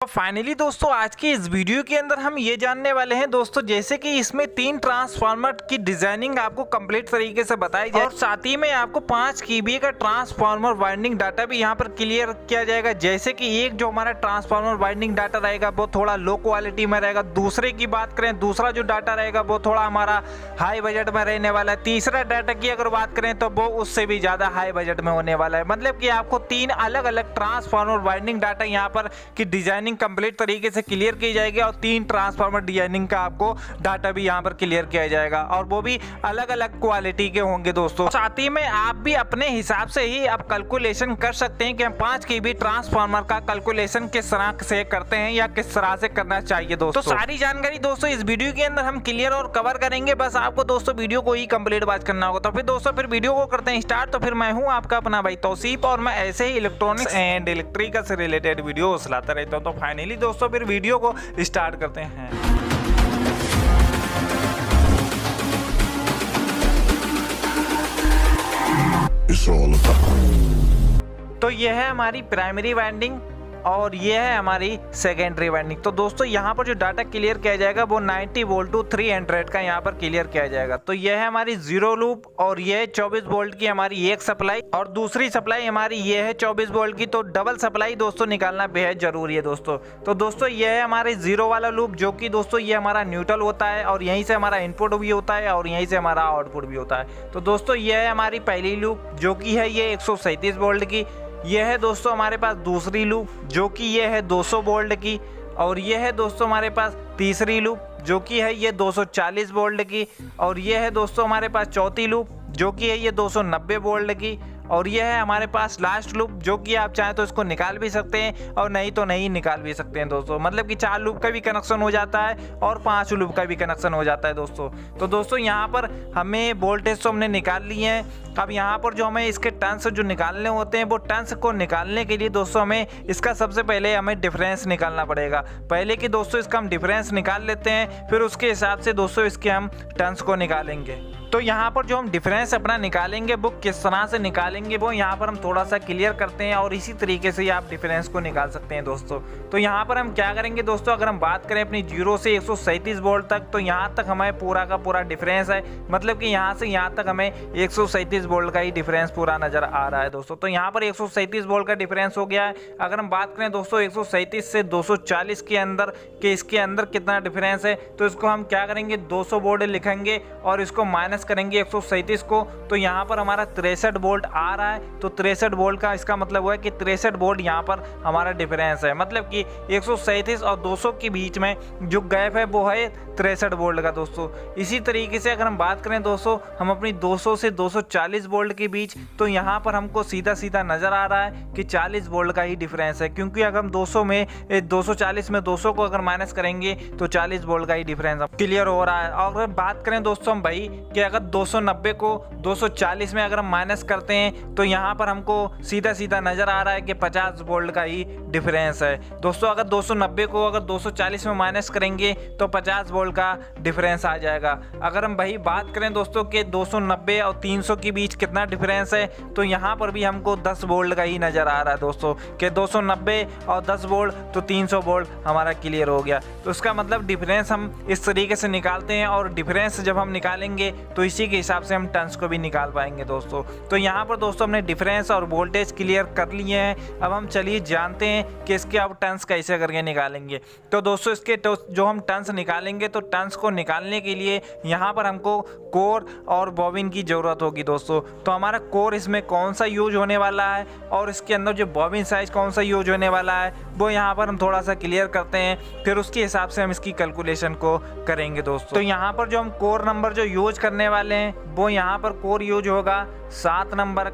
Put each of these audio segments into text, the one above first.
Finally दोस्तों आज की इस वीडियो के अंदर हम ये जानने वाले हैं दोस्तों, जैसे कि इसमें 3 ट्रांसफार्मर की डिजाइनिंग आपको कंप्लीट तरीके से बताई जाए और साथ ही में आपको 5 केवीए का ट्रांसफार्मर वाइंडिंग डाटा भी यहाँ पर क्लियर किया जाएगा। जैसे कि एक जो हमारा ट्रांसफार्मर वाइंडिंग डाटा रहेगा वो थोड़ा लो क्वालिटी में रहेगा, दूसरे की बात करें दूसरा जो डाटा रहेगा वो थोड़ा हमारा हाई बजट में रहने वाला है, तीसरा डाटा की अगर बात करें तो वो उससे भी ज्यादा हाई बजट में होने वाला है। मतलब कि आपको 3 अलग अलग ट्रांसफार्मर वाइंडिंग डाटा यहाँ पर की डिजाइनिंग कंप्लीट तरीके से क्लियर की जाएगी और 3 ट्रांसफार्मर डिजाइनिंग का आपको डाटा भी यहाँ पर क्लियर किया जाएगा और वो भी अलग अलग क्वालिटी के होंगे दोस्तों। साथ ही में आप भी अपने हिसाब से ही आप कैलकुलेशन कर सकते हैं कि हम 5 केवी ट्रांसफार्मर का कैलकुलेशन किस तरह से करते हैं या किस तरह से करना चाहिए दोस्तों। तो सारी जानकारी दोस्तों इस वीडियो के अंदर हम क्लियर और कवर करेंगे, बस आपको दोस्तों वीडियो को ही कंप्लीट वॉच करना होगा। तो फिर दोस्तों फिर वीडियो को करते हैं स्टार्ट। तो फिर मैं हूँ आपका अपना भाई तौसीफ और मैं ऐसे ही इलेक्ट्रॉनिक्स एंड इलेक्ट्रिकल से रिलेटेड वीडियो लाता रहता हूँ। तो फाइनली दोस्तों फिर वीडियो को स्टार्ट करते हैं। तो यह है हमारी प्राइमरी वाइंडिंग और ये है हमारी सेकेंडरी वाइंडिंग। तो दोस्तों यहाँ पर जो डाटा क्लियर किया जाएगा वो 90 वोल्ट टू 300 का यहाँ पर क्लियर किया जाएगा। तो यह है हमारी जीरो लूप और ये है 24 वोल्ट की हमारी एक सप्लाई और दूसरी सप्लाई हमारी ये है 24 वोल्ट की। तो डबल सप्लाई दोस्तों निकालना बेहद जरूरी है दोस्तों। तो दोस्तों ये है हमारे जीरो वाला लूप जो कि दोस्तों ये हमारा न्यूट्रल होता है और यहीं से हमारा इनपुट भी होता है और यहीं से हमारा आउटपुट भी होता है। तो दोस्तों ये है हमारी पहली लूप जो कि है ये 137 वोल्ट की। यह है दोस्तों हमारे पास दूसरी लूप जो कि ये है 200 वोल्ट की और ये है दोस्तों हमारे पास तीसरी लूप जो कि है ये 240 वोल्ट की और ये है दोस्तों हमारे पास चौथी लूप जो कि है ये 290 वोल्ट की और ये है हमारे पास लास्ट लूप जो कि आप चाहें तो इसको निकाल भी सकते हैं और नहीं तो नहीं निकाल भी सकते हैं दोस्तों। मतलब कि 4 लूप का भी कनेक्शन हो जाता है और 5 लूप का भी कनेक्शन हो जाता है दोस्तों। तो दोस्तों यहाँ पर हमें वोल्टेज तो हमने निकाल लिए हैं। अब यहाँ पर जो हमें इसके टर्न्स जो निकालने होते हैं वो टर्न्स को निकालने के लिए दोस्तों हमें इसका सबसे पहले हमें डिफरेंस निकालना पड़ेगा। पहले कि दोस्तों इसका हम डिफरेंस निकाल लेते हैं, फिर उसके हिसाब से दोस्तों इसके हम टर्न्स को निकालेंगे। तो यहाँ पर जो हम डिफरेंस अपना निकालेंगे वो किस तरह से निकालेंगे वो यहाँ पर हम थोड़ा सा क्लियर करते हैं और इसी तरीके से आप डिफरेंस को निकाल सकते हैं दोस्तों। तो यहाँ पर हम क्या करेंगे दोस्तों, अगर हम बात करें अपनी 0 से 137 वोल्ट तक तो यहाँ तक हमें पूरा का पूरा डिफरेंस है। मतलब कि यहाँ से यहाँ तक हमें 137 वोल्ट का ही डिफरेंस पूरा नजर आ रहा है दोस्तों। तो यहाँ पर 137 वोल्ट का डिफरेंस हो गया है। अगर हम बात करें दोस्तों 137 से 240 के अंदर कि इसके अंदर कितना डिफरेंस है तो इसको हम क्या करेंगे 200 वोल्ट लिखेंगे और इसको माइनस करेंगे 137 को। तो यहाँ पर हमारा 63 वोल्ट आ रहा है। तो 63 वोल्ट का इसका मतलब हुआ है कि 63 वोल्ट यहाँ पर हमारा डिफरेंस है। मतलब कि 137 और 200 के बीच में जो गैप है वो है 63 वोल्ट का दोस्तों। इसी तरीके से अगर हम बात करें दोस्तों हम अपनी 200 से 240 वोल्ट के बीच तो यहाँ पर हमको सीधा सीधा नजर आ रहा है कि 40 वोल्ट का ही डिफरेंस है, क्योंकि अगर हम 240 में 200 को अगर माइनस करेंगे तो 40 वोल्ट का ही डिफरेंस क्लियर हो रहा है। और अगर बात करें दोस्तों हम भाई कि अगर 290 को 240 में अगर हम माइनस करते हैं तो यहाँ पर हमको सीधा सीधा नजर आ रहा है कि 50 वोल्ट का ही डिफरेंस है दोस्तों। अगर 290 को अगर 240 में माइनस करेंगे तो 50 वोल्ट का डिफरेंस आ जाएगा। अगर हम भाई बात करें दोस्तों कि 290 और 300 के बीच कितना डिफरेंस है तो यहाँ पर भी हमको 10 वोल्ट का ही नजर आ रहा है दोस्तों कि 290 और 10 वोल्ट तो 300 वोल्ट हमारा क्लियर हो गया। तो इसका मतलब डिफरेंस हम इस तरीके से निकालते हैं और डिफरेंस जब हम निकालेंगे तो इसी के हिसाब से हम टर्न्स को भी निकाल पाएंगे दोस्तों। तो यहाँ पर दोस्तों हमने डिफरेंस और वोल्टेज क्लियर कर लिए हैं। अब हम चलिए जानते हैं कि इसके अब टर्न्स कैसे करके निकालेंगे। तो दोस्तों इसके जो हम टर्न्स निकालेंगे तो टर्न्स को निकालने के लिए यहाँ पर हमको कोर और बॉबिन की ज़रूरत होगी दोस्तों। तो हमारा कोर इसमें कौन सा यूज होने वाला है और इसके अंदर जो बॉबिन साइज कौन सा यूज होने वाला है वो यहाँ पर हम थोड़ा सा क्लियर करते हैं, फिर उसके हिसाब से हम इसकी कैलकुलेशन को करेंगे दोस्तों। तो यहाँ पर जो हम कोर नंबर जो यूज करने वाले हैं वो यहाँ पर कोर यूज होगा 7 नंबर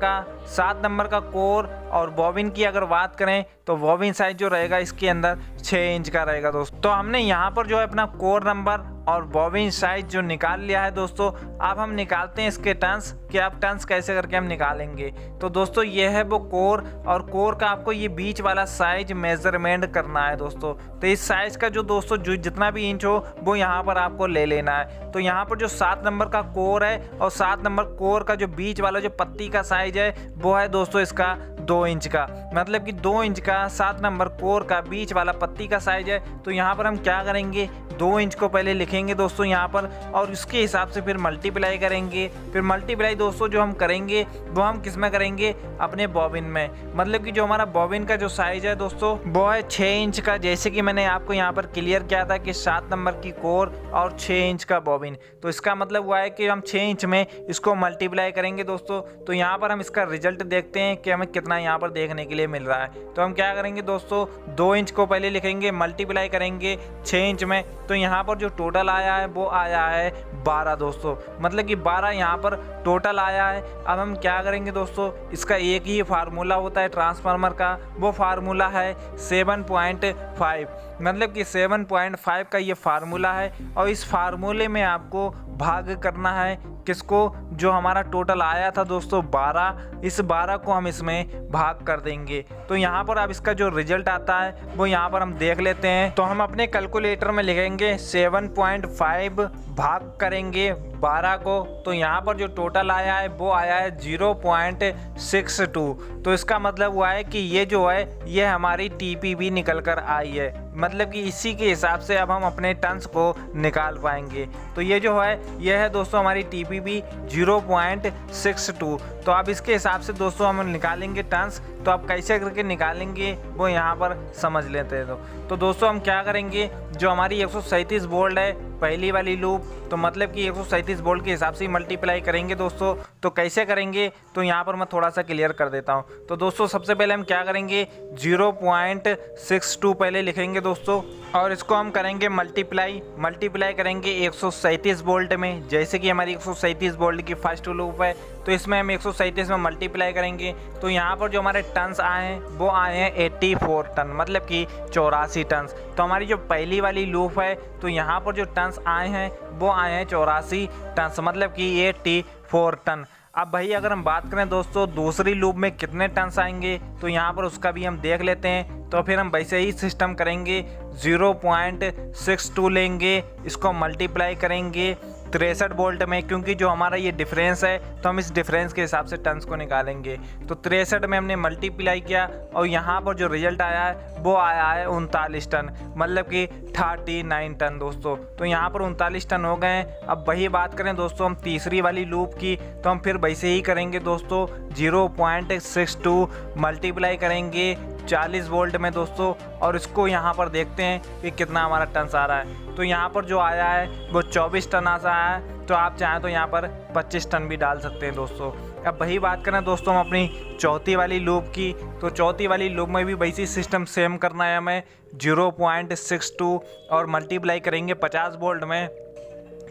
का कोर। और बॉबिन की अगर बात करें तो बॉबिन साइज जो रहेगा इसके अंदर 6 इंच का रहेगा दोस्तों। तो हमने यहाँ पर जो है अपना कोर नंबर और बॉबिन साइज जो निकाल लिया है दोस्तों, अब हम निकालते हैं इसके टर्न्स कि आप टर्न्स कैसे करके हम निकालेंगे। तो दोस्तों ये है वो कोर, और कोर का आपको ये बीच वाला साइज मेजरमेंट करना है दोस्तों। तो इस साइज का जो दोस्तों जो जितना भी इंच हो वो यहाँ पर आपको ले लेना है। तो यहाँ पर जो 7 नंबर का कोर है और 7 नंबर कोर का जो बीच वाला जो पत्ती का साइज है वो है दोस्तों इसका 2 इंच का, मतलब कि 2 इंच का 7 नंबर कोर का बीच वाला पत्ती का साइज है। तो यहाँ पर हम क्या करेंगे, 2 इंच को पहले लिखेंगे दोस्तों यहाँ पर, और उसके हिसाब से फिर मल्टीप्लाई करेंगे। फिर मल्टीप्लाई दोस्तों जो हम करेंगे वो हम किस में करेंगे, अपने बॉबिन में। मतलब कि जो हमारा बॉबिन का जो साइज है दोस्तों वो है 6 इंच का, जैसे कि मैंने आपको यहाँ पर क्लियर किया था कि 7 नंबर की कोर और 6 इंच का बॉबिन। तो इसका मतलब हुआ है कि हम 6 इंच में इसको मल्टीप्लाई करेंगे दोस्तों। तो यहाँ पर हम इसका रिजल्ट देखते हैं कि हमें कितना यहाँ पर देखने के लिए मिल रहा है। तो हम क्या करेंगे दोस्तों, 2 इंच को पहले लिखेंगे, मल्टीप्लाई करेंगे 6 इंच में। तो यहाँ पर जो टोटल आया है वो आया है 12 दोस्तों, मतलब कि 12 यहाँ पर टोटल आया है। अब हम क्या करेंगे दोस्तों, इसका एक ही फार्मूला होता है ट्रांसफार्मर का, वो फार्मूला है 7.5, मतलब कि 7.5 का ये फार्मूला है। और इस फार्मूले में आपको भाग करना है किसको, जो हमारा टोटल आया था दोस्तों 12, इस 12 को हम इसमें भाग कर देंगे। तो यहाँ पर अब इसका जो रिजल्ट आता है वो यहाँ पर हम देख लेते हैं। तो हम अपने कैलकुलेटर में लिखेंगे 7.5 भाग करेंगे 12 को। तो यहाँ पर जो टोटल आया है वो आया है 0.62। तो इसका मतलब हुआ है कि ये जो है ये हमारी TPB निकल कर आई है, मतलब कि इसी के हिसाब से अब हम अपने टन्स को निकाल पाएंगे। तो ये जो है ये है दोस्तों हमारी TPB 0.62। तो अब इसके हिसाब से दोस्तों हम निकालेंगे टन्स। तो आप कैसे करके निकालेंगे वो यहाँ पर समझ लेते हैं। तो दोस्तों हम क्या करेंगे, जो हमारी 137 वोल्ट है पहली वाली लूप, तो मतलब कि 137 वोल्ट के हिसाब से मल्टीप्लाई करेंगे दोस्तों। तो कैसे करेंगे, तो यहाँ पर मैं थोड़ा सा क्लियर कर देता हूँ। तो दोस्तों सबसे पहले हम क्या करेंगे, 0.62 पहले लिखेंगे दोस्तों, और इसको हम करेंगे मल्टीप्लाई करेंगे 137 वोल्ट में, जैसे कि हमारी 137 वोल्ट की फर्स्ट लूप है। तो इसमें हम 137 में मल्टीप्लाई करेंगे। तो यहाँ पर जो हमारे टन्स आए हैं वो आए हैं 84 टन, मतलब कि 84 टन। तो हमारी जो पहली वाली लूप है तो यहाँ पर जो टन्स आए हैं वो आए हैं 84 टन, मतलब कि 84 टन। अब भाई अगर हम बात करें दोस्तों दूसरी लूप में कितने टन्स आएंगे, तो यहाँ पर उसका भी हम देख लेते हैं। तो फिर हम वैसे ही सिस्टम करेंगे, 0.62 लेंगे, इसको मल्टीप्लाई करेंगे 63 वोल्ट में, क्योंकि जो हमारा ये डिफरेंस है तो हम इस डिफरेंस के हिसाब से टन्स को निकालेंगे। तो 63 में हमने मल्टीप्लाई किया और यहाँ पर जो रिजल्ट आया है वो आया है 39 टन, मतलब कि 39 टन दोस्तों। तो यहाँ पर 39 टन हो गए। अब वही बात करें दोस्तों हम तीसरी वाली लूप की, तो हम फिर वैसे ही करेंगे दोस्तों, 0.62 मल्टीप्लाई करेंगे 40 वोल्ट में दोस्तों, और इसको यहाँ पर देखते हैं कि कितना हमारा टन्स आ रहा है। तो यहाँ पर जो आया है वो 24 टन आ रहा है। तो आप चाहें तो यहाँ पर 25 टन भी डाल सकते हैं दोस्तों। अब वही बात करें दोस्तों हम अपनी चौथी वाली लूप की, तो चौथी वाली लूप में भी वैसी सिस्टम सेम करना है हमें, 0.62 और मल्टीप्लाई करेंगे 50 वोल्ट में।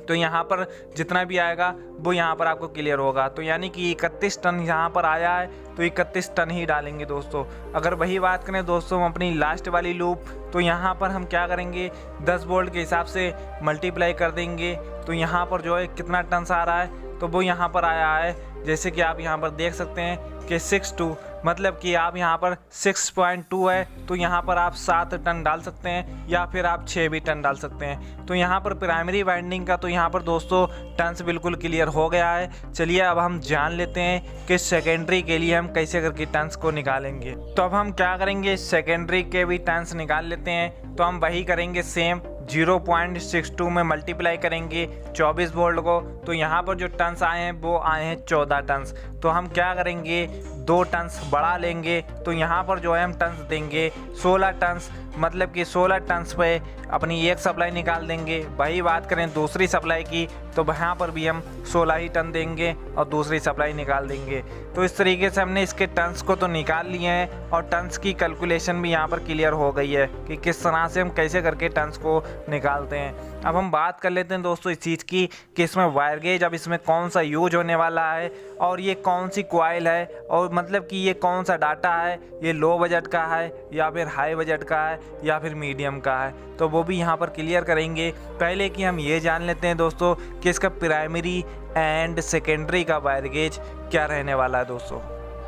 तो यहाँ पर जितना भी आएगा वो यहाँ पर आपको क्लियर होगा। तो यानी कि 31 टन यहाँ पर आया है, तो 31 टन ही डालेंगे दोस्तों। अगर वही बात करें दोस्तों हम अपनी लास्ट वाली लूप, तो यहाँ पर हम क्या करेंगे, 10 वोल्ट के हिसाब से मल्टीप्लाई कर देंगे। तो यहाँ पर जो है कितना टन आ रहा है, तो वो यहाँ पर आया है, जैसे कि आप यहाँ पर देख सकते हैं कि 62, मतलब कि आप यहाँ पर 6.2 है, तो यहाँ पर आप 7 टन डाल सकते हैं या फिर आप 6 भी टन डाल सकते हैं। तो यहाँ पर प्राइमरी वाइंडिंग का तो यहाँ पर दोस्तों टन्स बिल्कुल क्लियर हो गया है। चलिए अब हम जान लेते हैं कि सेकेंडरी के लिए हम कैसे करके टन्स को निकालेंगे। तो अब हम क्या करेंगे, सेकेंडरी के भी टन्स निकाल लेते हैं। तो हम वही करेंगे सेम, 0.62 में मल्टीप्लाई करेंगे 24 वोल्ट को। तो यहाँ पर जो टन्स आए हैं वो आए हैं 14 टन्स। तो हम क्या करेंगे, 2 टन्स बढ़ा लेंगे। तो यहाँ पर जो है हम टन्स देंगे 16 टन्स, मतलब कि 16 टन्स पे अपनी एक सप्लाई निकाल देंगे। वही बात करें दूसरी सप्लाई की, तो यहाँ पर भी हम 16 ही टन देंगे और दूसरी सप्लाई निकाल देंगे। तो इस तरीके से हमने इसके टन्स को तो निकाल लिए हैं और टन्स की कैलकुलेशन भी यहाँ पर क्लियर हो गई है कि किस तरह से हम कैसे करके टन्स को निकालते हैं। अब हम बात कर लेते हैं दोस्तों इस चीज़ की कि इसमें वायर गेज अब इसमें कौन सा यूज होने वाला है और ये कौन सी कॉइल है, और मतलब कि ये कौन सा डाटा है, ये लो बजट का है या फिर हाई बजट का है, या फिर मीडियम का है, तो वो भी यहाँ पर क्लियर करेंगे। पहले कि हम ये जान लेते हैं दोस्तों कि इसका प्राइमरी एंड सेकेंडरी का वायर गेज क्या रहने वाला है दोस्तों।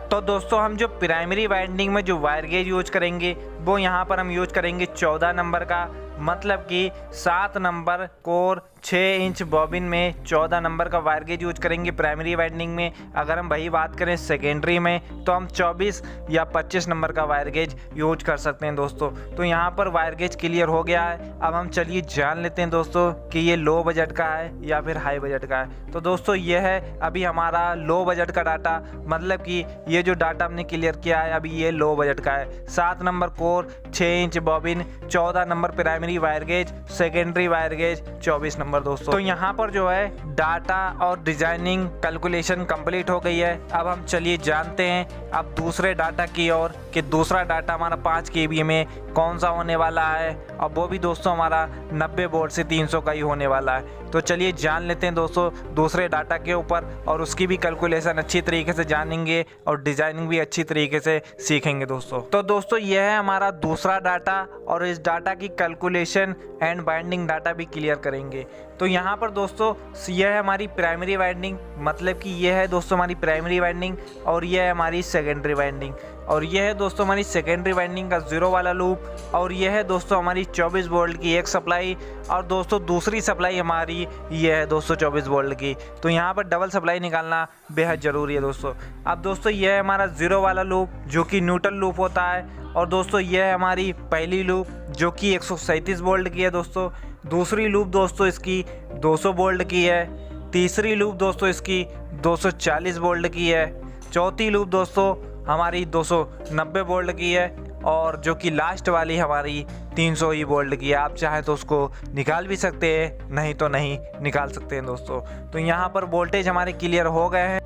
तो दोस्तों हम जो प्राइमरी वाइंडिंग में जो वायर गेज यूज करेंगे वो यहाँ पर हम यूज करेंगे 14 नंबर का, मतलब कि 7 नंबर कोर 6 इंच बॉबिन में 14 नंबर का वायर गेज यूज करेंगे प्राइमरी वाइंडिंग में। अगर हम वही बात करें सेकेंडरी में तो हम 24 या 25 नंबर का वायर गेज यूज कर सकते हैं दोस्तों। तो यहाँ पर वायर गेज क्लियर हो गया है। अब हम चलिए जान लेते हैं दोस्तों कि ये लो बजट का है या फिर हाई बजट का है। तो दोस्तों ये है अभी हमारा लो बजट का डाटा, मतलब कि ये जो डाटा हमने क्लियर किया है अभी ये लो बजट का है। 7 number core 6 inch bobbin 14 number primary wire gauge, secondary wire gauge 24 number दोस्तों। तो यहाँ पर जो है डाटा और डिजाइनिंग कैलकुलेशन कंप्लीट हो गई है। अब हम चलिए जानते हैं अब दूसरे डाटा की ओर कि दूसरा डाटा हमारा 5 kb में कौन सा होने वाला है, और वो भी दोस्तों हमारा 90 वोल्ट से 300 का ही होने वाला है। तो चलिए जान लेते हैं दोस्तों दूसरे डाटा के ऊपर, और उसकी भी कैलकुलेशन अच्छी तरीके से जानेंगे और डिजाइनिंग भी अच्छी तरीके से सीखेंगे दोस्तों। तो दोस्तों यह है हमारा दूसरा डाटा, और इस डाटा की कैलकुलेशन एंड बाइंडिंग डाटा भी क्लियर करेंगे। तो यहाँ पर दोस्तों यह है हमारी प्राइमरी वाइंडिंग, मतलब कि यह है दोस्तों हमारी प्राइमरी वाइंडिंग, और यह है हमारी सेकेंडरी वाइंडिंग, और यह है दोस्तों हमारी सेकेंडरी वाइंडिंग का 0 वाला लूप, और यह है दोस्तों हमारी 24 वोल्ट की एक सप्लाई, और दोस्तों दूसरी सप्लाई हमारी यह है दोस्तों 24 वोल्ट की। तो यहाँ पर डबल सप्लाई निकालना बेहद ज़रूरी है दोस्तों। अब दोस्तों यह है हमारा 0 वाला लूप जो कि न्यूट्रल लूप होता है, और दोस्तों यह है हमारी पहली लूप जो कि 137 वोल्ट की है दोस्तों। दूसरी लूप दोस्तों इसकी 200 वोल्ट की है। तीसरी लूप दोस्तों इसकी 240 वोल्ट की है। चौथी लूप दोस्तों हमारी 290 वोल्ट की है, और जो कि लास्ट वाली हमारी 300 ही वोल्ट की है। आप चाहें तो उसको निकाल भी सकते हैं, नहीं तो नहीं निकाल सकते हैं दोस्तों। तो यहाँ पर वोल्टेज हमारे क्लियर हो गए हैं।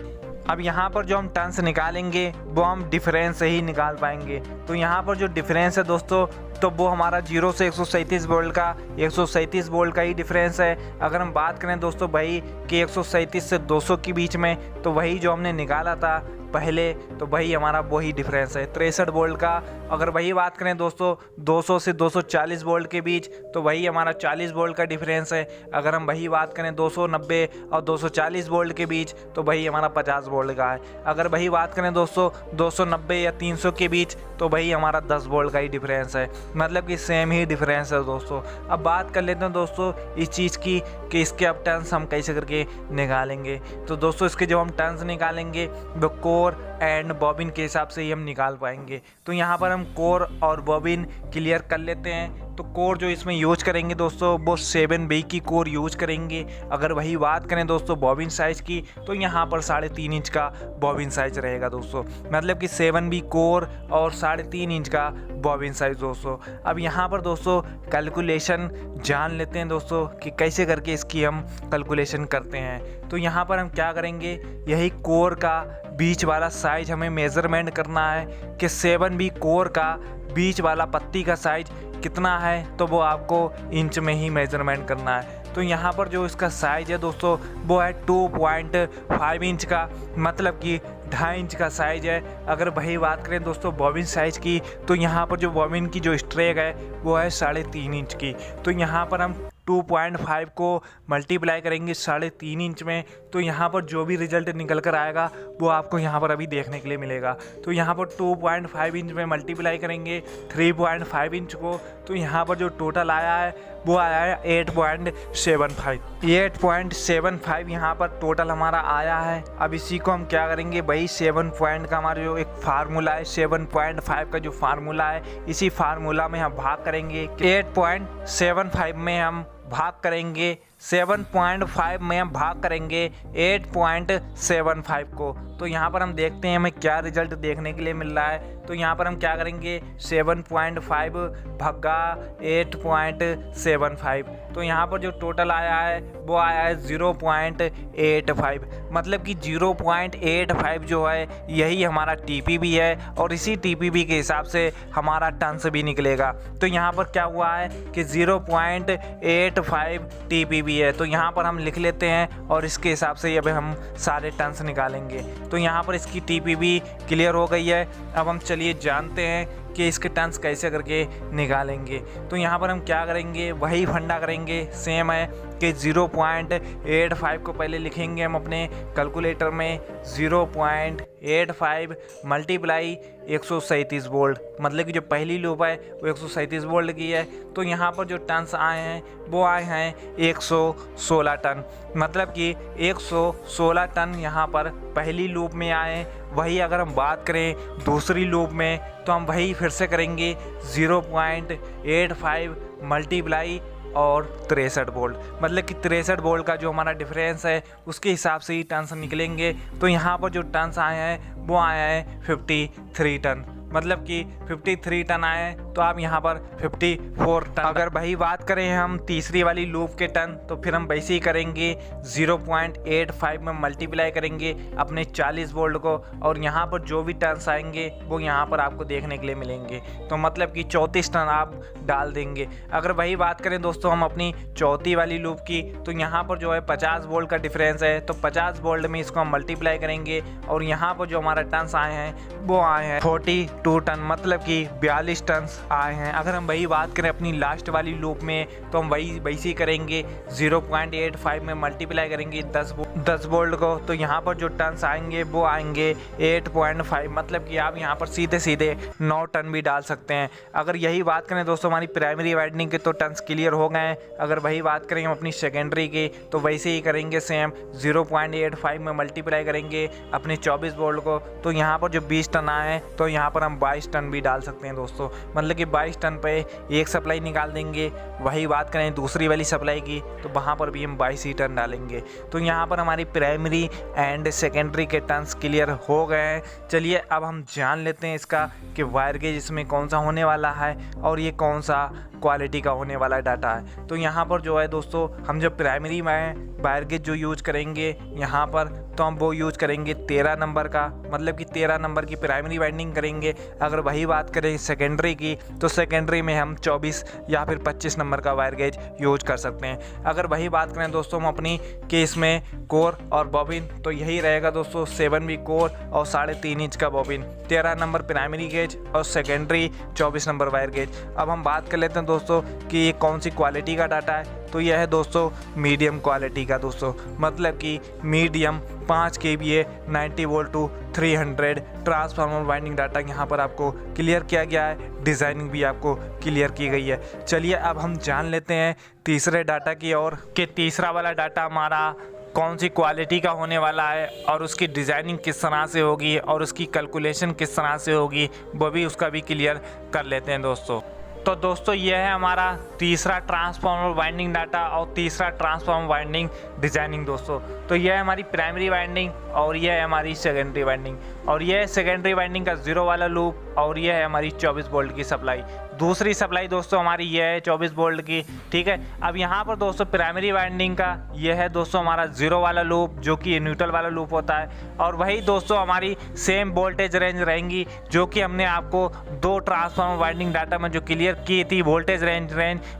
अब यहाँ पर जो हम टर्न्स निकालेंगे वो हम डिफरेंस से ही निकाल पाएंगे। तो यहाँ पर जो डिफरेंस है दोस्तों तो वो हमारा 0 से 137 वोल्ट का 137 वोल्ट का ही डिफरेंस है। अगर हम बात करें दोस्तों वही कि 137 से 200 के बीच में, तो वही जो हमने निकाला था पहले, तो वही हमारा वही डिफरेंस है 63 वोल्ट का। अगर वही बात करें दोस्तों 200 से 240 वोल्ट के बीच, तो वही हमारा 40 वोल्ट का डिफरेंस है। अगर हम वही बात करें 290 और 240 वोल्ट के बीच, तो वही हमारा 50 वोल्ट का है। अगर वही बात करें दोस्तों 290 या 300 के बीच, तो वही हमारा 10 वोल्ट का ही डिफरेंस है, मतलब कि सेम ही डिफरेंस है दोस्तों। अब बात कर लेते हैं दोस्तों इस चीज़ की कि इसके अब टर्न्स हम कैसे करके निकालेंगे। तो दोस्तों इसके जो हम टर्न्स निकालेंगे वो कोर एंड बॉबिन के हिसाब से ही हम निकाल पाएंगे। तो यहाँ पर हम कोर और बॉबिन क्लियर कर लेते हैं। तो कोर जो इसमें यूज करेंगे दोस्तों वो 7B की कोर यूज करेंगे। अगर वही बात करें दोस्तों बॉबिन साइज़ की, तो यहाँ पर 3.5 इंच का बॉबिन साइज़ रहेगा दोस्तों, मतलब कि 7B कोर और 3.5 इंच का बॉबिन साइज़ दोस्तों। अब यहाँ पर दोस्तों कैलकुलेशन जान लेते हैं दोस्तों कि कैसे करके इसकी हम कैलकुलेशन करते हैं। तो यहाँ पर हम क्या करेंगे, यही कोर का बीच वाला साइज हमें मेज़रमेंट करना है कि 7B कोर का बीच वाला पत्ती का साइज कितना है, तो वो आपको इंच में ही मेज़रमेंट करना है। तो यहाँ पर जो इसका साइज़ है दोस्तों वो है 2.5 इंच का, मतलब कि 2.5 इंच का साइज़ है। अगर वही बात करें दोस्तों बॉबिन साइज़ की, तो यहाँ पर जो बॉबिन की जो स्ट्रेक है वो है 3.5 इंच की। तो यहाँ पर हम 2.5 को मल्टीप्लाई करेंगे 3.5 इंच में, तो यहाँ पर जो भी रिजल्ट निकल कर आएगा वो आपको यहाँ पर अभी देखने के लिए मिलेगा। तो यहाँ पर 2.5 इंच में मल्टीप्लाई करेंगे 3.5 इंच को, तो यहाँ पर जो टोटल आया है वो आया है 8.75। 8.75 यहाँ पर टोटल हमारा आया है। अब इसी को हम क्या करेंगे, वही 7 पॉइंट का हमारा जो एक फार्मूला है 7.5 का जो फार्मूला है, इसी फार्मूला में हम भाग करेंगे। 8.75 में हम भाग करेंगे 7.5 में हम भाग करेंगे 8.75 को। तो यहाँ पर हम देखते हैं हमें क्या रिजल्ट देखने के लिए मिल रहा है। तो यहाँ पर हम क्या करेंगे 7.5 भगा 8.75, तो यहाँ पर जो टोटल आया है वो आया है 0.85, मतलब कि 0.85 जो है यही हमारा TPB है, और इसी TPB के हिसाब से हमारा टर्न्स भी निकलेगा। तो यहाँ पर क्या हुआ है कि 0.85 TPB है। तो यहाँ पर हम लिख लेते हैं और इसके हिसाब से अब हम सारे टर्न्स निकालेंगे। तो यहाँ पर इसकी TPB क्लियर हो गई है। अब हम चलिए जानते हैं कि इसके टर्न्स कैसे करके निकालेंगे। तो यहाँ पर हम क्या करेंगे, वही फंडा करेंगे, सेम है कि 0.85 को पहले लिखेंगे हम अपने कैलकुलेटर में। 0.85 मल्टीप्लाई 137 वोल्ट, मतलब कि जो पहली लूप है वो 137 वोल्ट की है। तो यहाँ पर जो टन्स आए हैं वो आए हैं 116 टन, मतलब कि 116 टन यहाँ पर पहली लूप में आए। वही अगर हम बात करें दूसरी लूप में तो हम वही फिर से करेंगे 0.85 मल्टीप्लाई और 63 वोल्ट, मतलब कि 63 वोल्ट का जो हमारा डिफरेंस है उसके हिसाब से ही टन्स निकलेंगे। तो यहाँ पर जो टन्स आए हैं वो आए हैं 53 टन, मतलब कि 53 टन आए। तो आप यहाँ पर 54 टन। अगर वही बात करें हम तीसरी वाली लूप के टन तो फिर हम वैसे ही करेंगे, 0.85 में मल्टीप्लाई करेंगे अपने 40 वोल्ट को, और यहाँ पर जो भी टन्स आएंगे वो यहाँ पर आपको देखने के लिए मिलेंगे। तो मतलब कि 34 टन आप डाल देंगे। अगर वही बात करें दोस्तों हम अपनी चौथी वाली लूप की, तो यहाँ पर जो है 50 वोल्ट का डिफरेंस है, तो 50 वोल्ट में इसको हम मल्टीप्लाई करेंगे, और यहाँ पर जो हमारा टन्स आए हैं वो आए हैं 42 टन, मतलब कि 42 टन आए हैं। अगर हम वही बात करें अपनी लास्ट वाली लूप में तो हम वैसे ही करेंगे, 0.85 में मल्टीप्लाई करेंगे 10 वोल्ट को, तो यहाँ पर जो टन्स आएंगे वो आएंगे 8.5, मतलब कि आप यहाँ पर सीधे सीधे 9 टन भी डाल सकते हैं। अगर यही बात करें दोस्तों हमारी प्राइमरी वाइंडिंग के तो टन्स क्लियर हो गए हैं। अगर वही बात करें हम अपनी सेकेंडरी की तो वैसे ही करेंगे सेम, 0.85 में मल्टीप्लाई करेंगे अपने 24 वोल्ट को, तो यहाँ पर जो 20 टन आए हैं तो यहाँ पर हम 22 टन भी डाल सकते हैं दोस्तों, मतलब कि 22 टन पे एक सप्लाई निकाल देंगे। वही बात करें दूसरी वाली सप्लाई की तो वहाँ पर भी हम 22 ही टन डालेंगे। तो यहाँ पर हमारी प्राइमरी एंड सेकेंडरी के टन्स क्लियर हो गए हैं। चलिए अब हम जान लेते हैं इसका कि वायर गेज इसमें कौन सा होने वाला है और ये कौन सा क्वालिटी का होने वाला डाटा है। तो यहाँ पर जो है दोस्तों हम जब प्राइमरी में वायर गेज जो यूज करेंगे यहाँ पर, तो हम वो यूज करेंगे 13 नंबर का, मतलब कि 13 नंबर की प्राइमरी वाइंडिंग करेंगे। अगर वही बात करें सेकेंडरी की तो सेकेंडरी में हम 24 या फिर 25 नंबर का वायर गेज यूज कर सकते हैं। अगर वही बात करें दोस्तों हम अपनी केस में कोर और बॉबिन, तो यही रहेगा दोस्तों 7B कोर और 3.5 इंच का बॉबिन, 13 नंबर प्राइमरी गेज और सेकेंडरी 24 नंबर वायर गेज। अब हम बात कर लेते हैं दोस्तों कि ये कौन सी क्वालिटी का डाटा है। तो यह है दोस्तों मीडियम क्वालिटी का दोस्तों, मतलब कि medium 5 kVA 90 volt to 300 transformer winding data यहाँ पर आपको क्लियर किया गया है, डिज़ाइनिंग भी आपको क्लियर की गई है। चलिए अब हम जान लेते हैं तीसरे डाटा की ओर कि तीसरा वाला डाटा हमारा कौन सी क्वालिटी का होने वाला है और उसकी डिज़ाइनिंग किस तरह से होगी और उसकी कैलकुलेशन किस तरह से होगी, वो भी उसका भी क्लियर कर लेते हैं दोस्तों। तो दोस्तों यह है हमारा तीसरा ट्रांसफार्मर वाइंडिंग डाटा और तीसरा ट्रांसफार्मर वाइंडिंग डिजाइनिंग दोस्तों। तो यह है हमारी प्राइमरी वाइंडिंग और यह है हमारी सेकेंडरी वाइंडिंग, और यह है सेकेंडरी वाइंडिंग का 0 वाला लूप, और यह है हमारी 24 वोल्ट की सप्लाई। दूसरी सप्लाई दोस्तों हमारी यह है 24 वोल्ट की, ठीक है। अब यहाँ पर दोस्तों प्राइमरी वाइंडिंग का यह है दोस्तों हमारा 0 वाला लूप जो कि न्यूट्रल वाला लूप होता है, और वही दोस्तों हमारी सेम वोल्टेज रेंज रहेंगी जो कि हमने आपको 2 ट्रांसफार्मर वाइंडिंग डाटा में जो क्लियर की थी वोल्टेज रेंज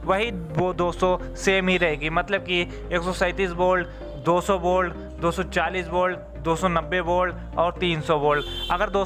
वही वो दोस्तों सेम ही रहेगी, मतलब कि 137 वोल्ट, 200 वोल्ट, 240 वोल्ट, 290 वोल्ट और 300 वोल्ट।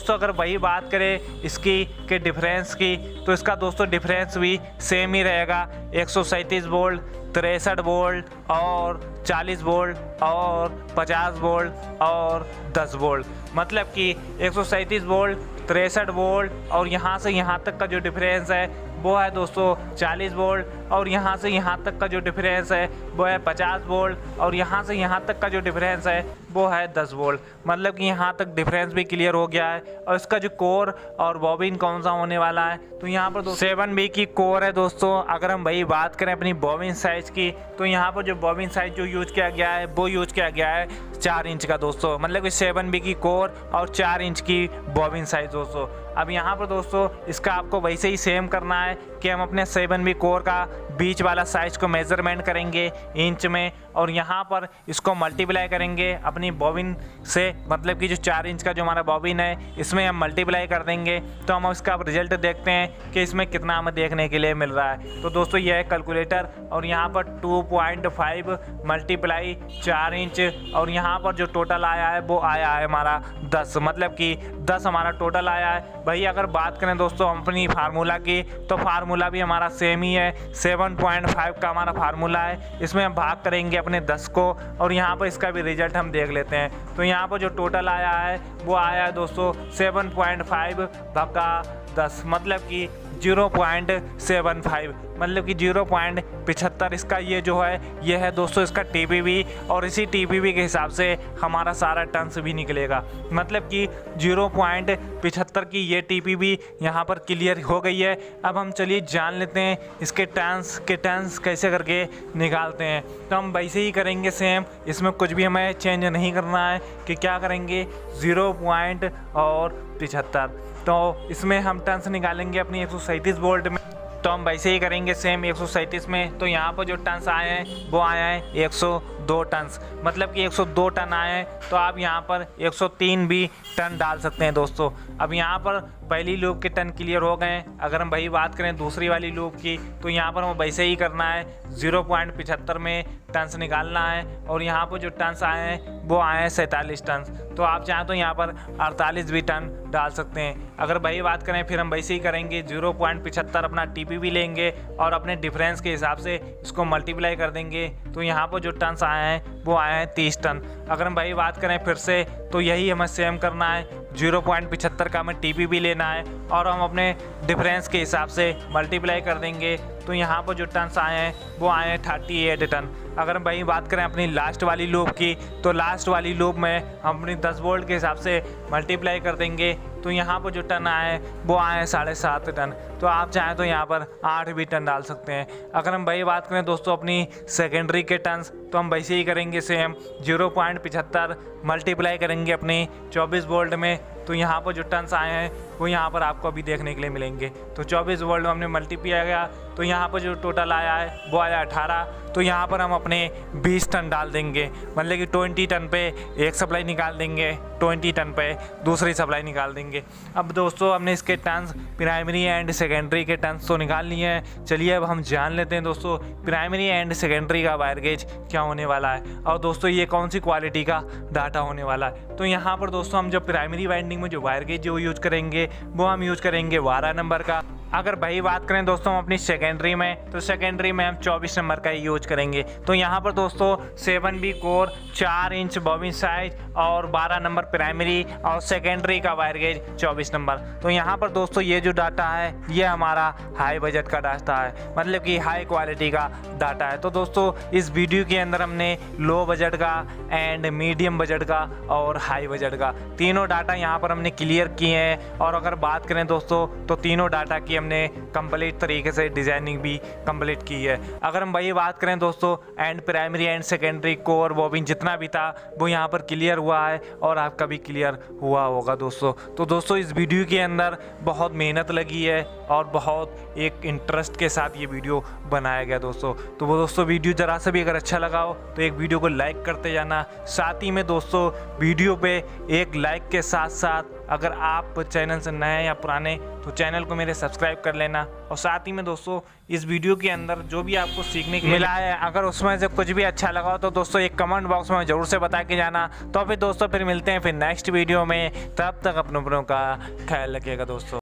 अगर वही बात करें इसकी के डिफरेंस की तो इसका दोस्तों डिफरेंस भी सेम ही रहेगा, 137 वोल्ट, 63 वोल्ट और 40 वोल्ट और 50 वोल्ट और 10 वोल्ट, मतलब कि 137 वोल्ट, 63 वोल्ट और यहाँ से यहाँ तक का जो डिफरेंस है वो है दोस्तों 40 वोल्ट, और यहाँ से यहाँ तक का जो डिफरेंस है वो है 50 वोल्ट, और यहाँ से यहाँ तक का जो डिफरेंस है वो है 10 वोल्ट, मतलब कि यहाँ तक डिफरेंस भी क्लियर हो गया है। और इसका जो कोर और बॉबिन कौन सा होने वाला है, तो यहाँ पर 7B की कोर है दोस्तों। अगर हम वही बात करें अपनी बॉबिन साइज की तो यहाँ पर जो बॉबिन साइज जो यूज किया गया है वो यूज किया गया है 4 इंच का दोस्तों, मतलब कि 7B की कोर और 4 इंच की बॉबिन साइज दोस्तों। अब यहाँ पर दोस्तों इसका आपको वैसे ही सेम करना है कि हम अपने 7B कोर का बीच वाला साइज को मेजरमेंट करेंगे इंच में, और यहाँ पर इसको मल्टीप्लाई करेंगे अपनी बॉबिन से, मतलब कि जो 4 इंच का जो हमारा बॉबिन है इसमें हम मल्टीप्लाई कर देंगे। तो हम इसका रिजल्ट देखते हैं कि इसमें कितना हमें देखने के लिए मिल रहा है। तो दोस्तों यह है कैलकुलेटर, और यहाँ पर 2.5 मल्टीप्लाई 4 इंच, और यहाँ पर जो टोटल आया है वो आया है हमारा 10, मतलब कि 10 हमारा टोटल आया है। भाई अगर बात करें दोस्तों अपनी फार्मूला की, तो फार्मूला भी हमारा सेम ही है, 7.5 का हमारा फार्मूला है। इसमें हम भाग करेंगे अपने 10 को, और यहाँ पर इसका भी रिजल्ट हम देख लेते हैं। तो यहाँ पर जो टोटल आया है वो आया है दोस्तों 7.5 भागा 10, मतलब कि 0.75, मतलब कि 0.75 इसका ये जो है ये है दोस्तों इसका टीपीवी, और इसी टीपीवी के हिसाब से हमारा सारा टन्स भी निकलेगा। मतलब कि 0.75 की ये टीपीवी यहाँ पर क्लियर हो गई है। अब हम चलिए जान लेते हैं इसके टन्स कैसे करके निकालते हैं। तो हम वैसे ही करेंगे सेम, इसमें कुछ भी हमें चेंज नहीं करना है कि क्या करेंगे 0.75। तो इसमें हम टन्स निकालेंगे अपनी 137 वोल्ट में। तो हम वैसे ही करेंगे सेम 137 में। तो यहाँ पर जो टन्स आए हैं वो आए हैं 102 टन्स, मतलब कि 102 टन आए हैं। तो आप यहाँ पर 103 भी टन डाल सकते हैं दोस्तों। अब यहाँ पर पहली लूप के टन क्लियर हो गए हैं। अगर हम वही बात करें दूसरी वाली लूप की, तो यहाँ पर हमें वैसे ही करना है, 0.75 में टन्स निकालना है। और यहाँ पर जो टन्स आए हैं वो आए हैं 47 टन। तो आप चाहें तो यहाँ पर 48 भी टन डाल सकते हैं। अगर वही बात करें फिर हम वैसे ही करेंगे, 0.75 अपना टीपीवी लेंगे और अपने डिफरेंस के हिसाब से इसको मल्टीप्लाई कर देंगे। तो यहाँ पर जो टन्स आए हैं वो आए हैं 30 टन। अगर हम वही बात करें फिर से, तो यही हमें सेम करना है, 0.75 का हमें टीपीवी लेना है और हम अपने डिफरेंस के हिसाब से मल्टीप्लाई कर देंगे। तो यहाँ पर जो टन्स आए हैं वो आए हैं 38 टन। अगर हम वही बात करें अपनी लास्ट वाली लूप की, तो लास्ट वाली लूप में हम अपनी 10 वोल्ट के हिसाब से मल्टीप्लाई कर देंगे। तो यहाँ पर जो टन आए वो आए हैं 7.5 टन। तो आप चाहें तो यहाँ पर 8 भी टन डाल सकते हैं। अगर हम वही बात करें दोस्तों अपनी सेकेंडरी के टन्स, तो हम वैसे ही करेंगे सेम, 0.75 मल्टीप्लाई करेंगे अपनी 24 वोल्ट में। तो यहाँ पर जो टन्स आए हैं वो यहाँ पर आपको अभी देखने के लिए मिलेंगे। तो 24 वोल्ट में हमने मल्टीप्लाई किया, तो यहाँ पर जो टोटल आया है वो आया 18। तो यहाँ पर हम अपने 20 टन डाल देंगे, मतलब कि 20 टन पे एक सप्लाई निकाल देंगे, 20 टन पे दूसरी सप्लाई निकाल देंगे। अब दोस्तों हमने इसके टन्स प्राइमरी एंड सेकेंडरी के टन्स तो निकाल लिए हैं। चलिए अब हम जान लेते हैं दोस्तों प्राइमरी एंड सेकेंडरी का वायर गेज क्या होने वाला है, और दोस्तों ये कौन सी क्वालिटी का डाटा होने वाला है। तो यहाँ पर दोस्तों हम जो प्राइमरी वाइंडिंग में जो वायर गेज जो यूज करेंगे वो हम यूज करेंगे 12 नंबर का। अगर वही बात करें दोस्तों हम अपनी सेकेंडरी में, तो सेकेंडरी में हम 24 नंबर का ही यूज करेंगे। तो यहाँ पर दोस्तों 7B core, 4 inch bobbin size और 12 नंबर प्राइमरी और सेकेंडरी का वायर गेज 24 नंबर। तो यहाँ पर दोस्तों ये जो डाटा है ये हमारा हाई बजट का डाटा है, मतलब कि हाई क्वालिटी का डाटा है। तो दोस्तों इस वीडियो के अंदर हमने लो बजट का एंड मीडियम बजट का और हाई बजट का तीनों डाटा यहाँ पर हमने क्लियर किए हैं। और अगर बात करें दोस्तों तो तीनों डाटा की हमने कंप्लीट तरीके से डिजाइनिंग भी कंप्लीट की है। अगर हम वही बात करें दोस्तों and primary and secondary core bobbin जितना भी था वो यहाँ पर क्लियर हुआ है और आपका भी क्लियर हुआ होगा दोस्तों। तो दोस्तों इस वीडियो के अंदर बहुत मेहनत लगी है और बहुत एक इंटरेस्ट के साथ ये वीडियो बनाया गया दोस्तों। तो वो दोस्तों वीडियो ज़रा सा भी अगर अच्छा लगा हो तो एक वीडियो को लाइक करते जाना। साथ ही में दोस्तों वीडियो पे एक लाइक के साथ साथ अगर आप चैनल से नए हैं या पुराने तो चैनल को मेरे सब्सक्राइब कर लेना। और साथ ही में दोस्तों इस वीडियो के अंदर जो भी आपको सीखने को मिला है अगर उसमें से कुछ भी अच्छा लगा हो तो दोस्तों एक कमेंट बॉक्स में ज़रूर से बता के जाना। तो फिर दोस्तों फिर मिलते हैं फिर नेक्स्ट वीडियो में, तब तक अपनों का ख्याल रखिएगा दोस्तों।